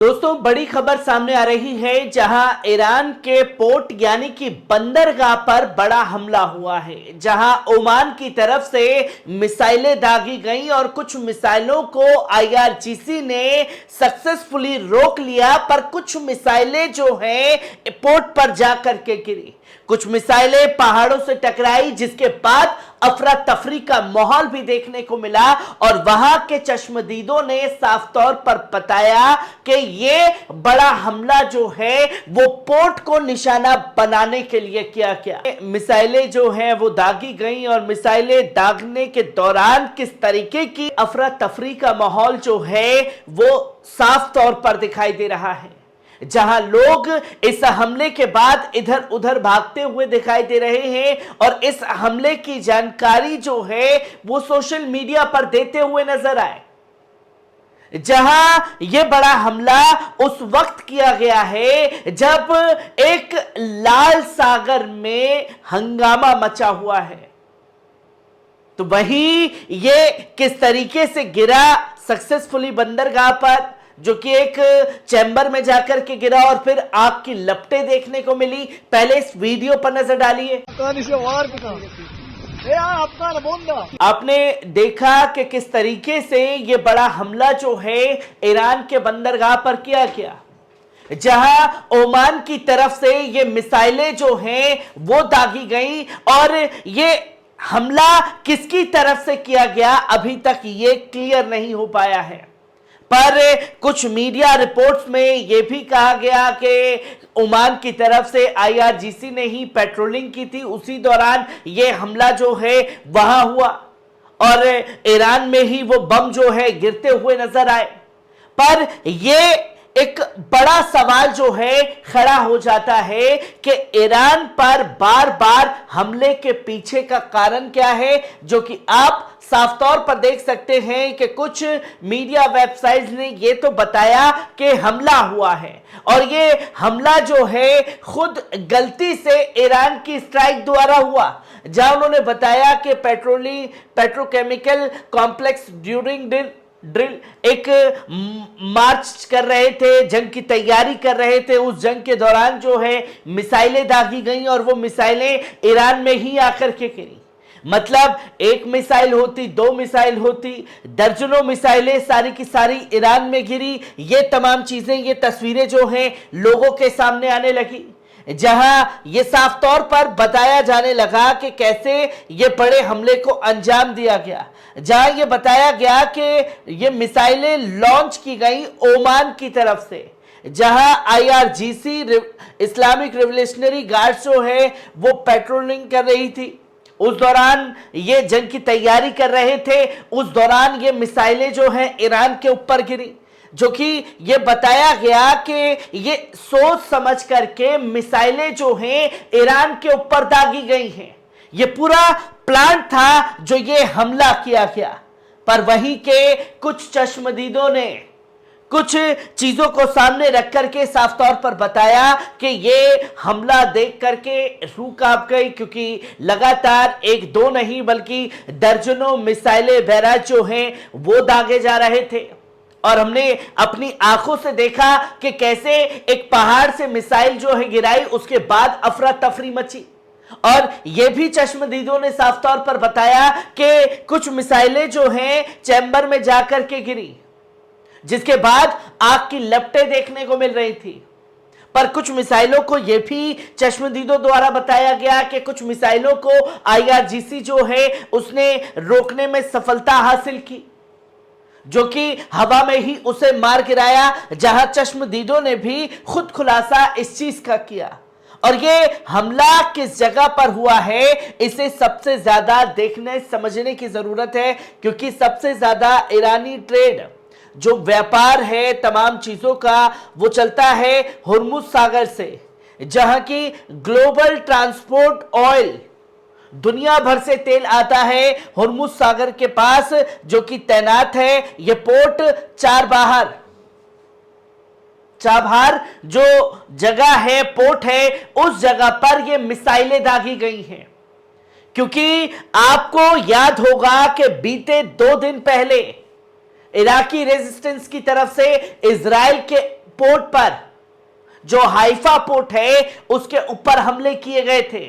दोस्तों, बड़ी खबर सामने आ रही है जहां ईरान के पोर्ट यानी कि बंदरगाह पर बड़ा हमला हुआ है, जहां ओमान की तरफ से मिसाइलें दागी गईं और कुछ मिसाइलों को आईआरजीसी ने सक्सेसफुली रोक लिया। पर कुछ मिसाइलें जो हैं पोर्ट पर जाकर के गिरी, कुछ मिसाइलें पहाड़ों से टकराई, जिसके बाद अफरा तफरी का माहौल भी देखने को मिला। और वहां के चश्मदीदों ने साफ तौर पर बताया कि यह बड़ा हमला जो है वो पोर्ट को निशाना बनाने के लिए किया गया। मिसाइलें जो हैं वो दागी गईं और मिसाइलें दागने के दौरान किस तरीके की अफरा तफरी का माहौल जो है वो साफ तौर पर दिखाई दे रहा है, जहां लोग इस हमले के बाद इधर उधर भागते हुए दिखाई दे रहे हैं और इस हमले की जानकारी जो है वो सोशल मीडिया पर देते हुए नजर आए। जहां यह बड़ा हमला उस वक्त किया गया है जब एक लाल सागर में हंगामा मचा हुआ है, तो वहीं यह किस तरीके से गिरा सक्सेसफुली बंदरगाह पर, जो कि एक चैम्बर में जाकर के गिरा और फिर आग की लपटें देखने को मिली। पहले इस वीडियो पर नजर डालिए। आपने देखा कि किस तरीके से ये बड़ा हमला जो है ईरान के बंदरगाह पर किया गया, जहां ओमान की तरफ से ये मिसाइलें जो हैं वो दागी गई। और ये हमला किसकी तरफ से किया गया अभी तक ये क्लियर नहीं हो पाया है, पर कुछ मीडिया रिपोर्ट्स में यह भी कहा गया कि ओमान की तरफ से आईआरजीसी ने ही पेट्रोलिंग की थी, उसी दौरान यह हमला जो है वहां हुआ और ईरान में ही वो बम जो है गिरते हुए नजर आए। पर यह एक बड़ा सवाल जो है खड़ा हो जाता है कि ईरान पर बार बार हमले के पीछे का कारण क्या है, जो कि आप साफ तौर पर देख सकते हैं कि कुछ मीडिया वेबसाइट्स ने यह तो बताया कि हमला हुआ है और ये हमला जो है खुद गलती से ईरान की स्ट्राइक द्वारा हुआ, जहां उन्होंने बताया कि पेट्रोकेमिकल कॉम्प्लेक्स ड्यूरिंग ड्रिल एक मार्च कर रहे थे, जंग की तैयारी कर रहे थे। उस जंग के दौरान जो है मिसाइलें दागी गईं और वो मिसाइलें ईरान में ही आकर के गिरी। मतलब एक मिसाइल होती, दो मिसाइल होती, दर्जनों मिसाइलें सारी की सारी ईरान में गिरी। ये तमाम चीजें, ये तस्वीरें जो हैं लोगों के सामने आने लगी, जहां ये साफ तौर पर बताया जाने लगा कि कैसे ये बड़े हमले को अंजाम दिया गया, जहां ये बताया गया कि ये मिसाइलें लॉन्च की गई ओमान की तरफ से, जहां आईआरजीसी इस्लामिक रिवोल्यूशनरी गार्ड्स जो है वो पेट्रोलिंग कर रही थी। उस दौरान ये जंग की तैयारी कर रहे थे, उस दौरान ये मिसाइलें जो हैं ईरान के ऊपर गिरी, जो कि ये बताया गया कि ये सोच समझ करके मिसाइलें जो हैं ईरान के ऊपर दागी गई हैं। ये पूरा प्लान था जो ये हमला किया गया। पर वहीं के कुछ चश्मदीदों ने कुछ चीजों को सामने रख करके साफ तौर पर बताया कि ये हमला देख करके रूह कांप गई, क्योंकि लगातार एक दो नहीं बल्कि दर्जनों मिसाइलें बैराज जो हैं वो दागे जा रहे थे। और हमने अपनी आंखों से देखा कि कैसे एक पहाड़ से मिसाइल जो है गिराई, उसके बाद अफरा तफरी मची। और यह भी चश्मदीदों ने साफ तौर पर बताया कि कुछ मिसाइलें जो हैं चैम्बर में जाकर के गिरी, जिसके बाद आग की लपटें देखने को मिल रही थी। पर कुछ मिसाइलों को यह भी चश्मदीदों द्वारा बताया गया कि कुछ मिसाइलों को आईआरजीसी जो है उसने रोकने में सफलता हासिल की, जो कि हवा में ही उसे मार गिराया, जहां चश्मदीदों ने भी खुद खुलासा इस चीज का किया। और ये हमला किस जगह पर हुआ है, इसे सबसे ज्यादा देखने समझने की जरूरत है, क्योंकि सबसे ज्यादा ईरानी ट्रेड जो व्यापार है तमाम चीजों का वो चलता है हुर्मुज सागर से, जहां की ग्लोबल ट्रांसपोर्ट ऑयल, दुनिया भर से तेल आता है हुर्मुज सागर के पास, जो कि तैनात है ये पोर्ट चाबहार जो जगह है, पोर्ट है, उस जगह पर ये मिसाइलें दागी गई हैं। क्योंकि आपको याद होगा कि बीते 2 दिन पहले इराकी रेजिस्टेंस की तरफ से इजराइल के पोर्ट पर, जो हाइफा पोर्ट है, उसके ऊपर हमले किए गए थे।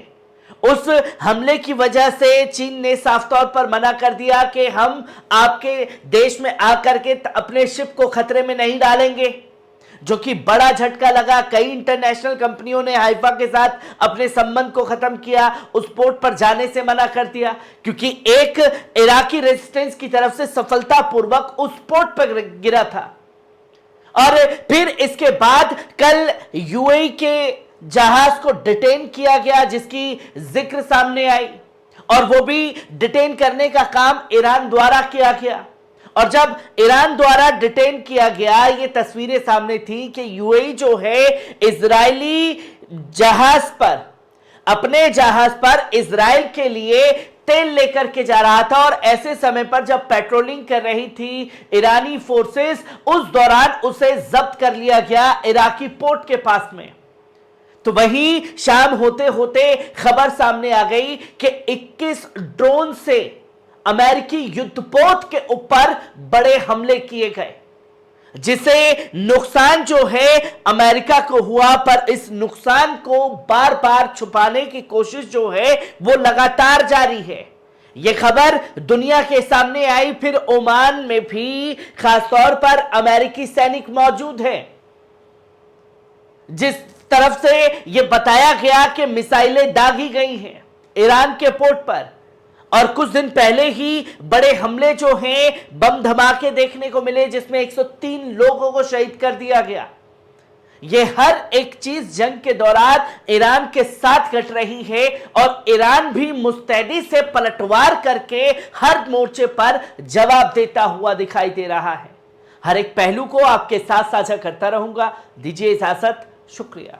उस हमले की वजह से चीन ने साफ तौर पर मना कर दिया कि हम आपके देश में आकर के अपने शिप को खतरे में नहीं डालेंगे, जो कि बड़ा झटका लगा। कई इंटरनेशनल कंपनियों ने हाइफा के साथ अपने संबंध को खत्म किया, उस पोर्ट पर जाने से मना कर दिया, क्योंकि एक इराकी रेजिस्टेंस की तरफ से सफलतापूर्वक उस पोर्ट पर गिरा था। और फिर इसके बाद कल यूएई के जहाज को डिटेन किया गया, जिसकी जिक्र सामने आई, और वो भी डिटेन करने का काम ईरान द्वारा किया गया। और जब ईरान द्वारा डिटेन किया गया, ये तस्वीरें सामने थी कि यूएई जो है इजरायली जहाज पर, अपने जहाज पर इजराइल के लिए तेल लेकर के जा रहा था, और ऐसे समय पर जब पेट्रोलिंग कर रही थी ईरानी फोर्सेस, उस दौरान उसे जब्त कर लिया गया इराकी पोर्ट के पास में। तो वहीं शाम होते होते खबर सामने आ गई कि 21 ड्रोन से अमेरिकी युद्धपोत के ऊपर बड़े हमले किए गए, जिसे नुकसान जो है अमेरिका को हुआ, पर इस नुकसान को बार बार छुपाने की कोशिश जो है वो लगातार जारी है। यह खबर दुनिया के सामने आई। फिर ओमान में भी खासतौर पर अमेरिकी सैनिक मौजूद हैं, जिस तरफ से यह बताया गया कि मिसाइलें दागी गई हैं ईरान के पोर्ट पर। और कुछ दिन पहले ही बड़े हमले जो हैं, बम धमाके देखने को मिले, जिसमें 103 लोगों को शहीद कर दिया गया। यह हर एक चीज जंग के दौरान ईरान के साथ घट रही है, और ईरान भी मुस्तैदी से पलटवार करके हर मोर्चे पर जवाब देता हुआ दिखाई दे रहा है। हर एक पहलू को आपके साथ साझा करता रहूंगा। दीजिए इजाजत, शुक्रिया।